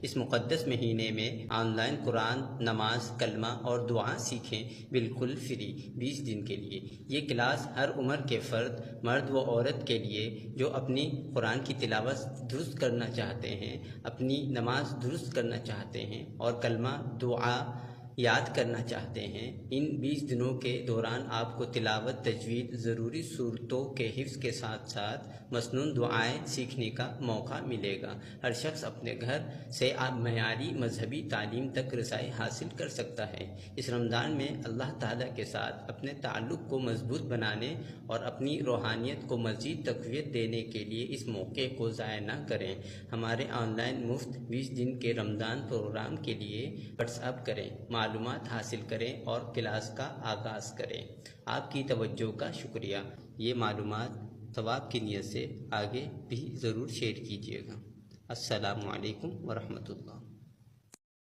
اس مقدس مہینے میں آن لائن قرآن، نماز، کلمہ اور دعا سیکھیں، بالکل فری 20 دن کے لیے۔ یہ کلاس ہر عمر کے فرد، مرد و عورت کے لیے جو اپنی قرآن کی تلاوت درست کرنا چاہتے ہیں، اپنی نماز درست کرنا چاہتے ہیں اور کلمہ دعا یاد کرنا چاہتے ہیں۔ ان 20 دنوں کے دوران آپ کو تلاوت، تجوید، ضروری صورتوں کے حفظ کے ساتھ ساتھ مسنون دعائیں سیکھنے کا موقع ملے گا۔ ہر شخص اپنے گھر سے معیاری مذہبی تعلیم تک رسائی حاصل کر سکتا ہے۔ اس رمضان میں اللہ تعالیٰ کے ساتھ اپنے تعلق کو مضبوط بنانے اور اپنی روحانیت کو مزید تقویت دینے کے لیے اس موقع کو ضائع نہ کریں۔ ہمارے آن لائن مفت 20 دن کے رمضان پروگرام کے لیے واٹس ایپ کریں، معلومات حاصل کریں اور کلاس کا آغاز کریں۔ آپ کی توجہ کا شکریہ۔ یہ معلومات ثواب کی نیت سے آگے بھی ضرور شیئر کیجیے گا۔ السلام علیکم ورحمۃ اللہ۔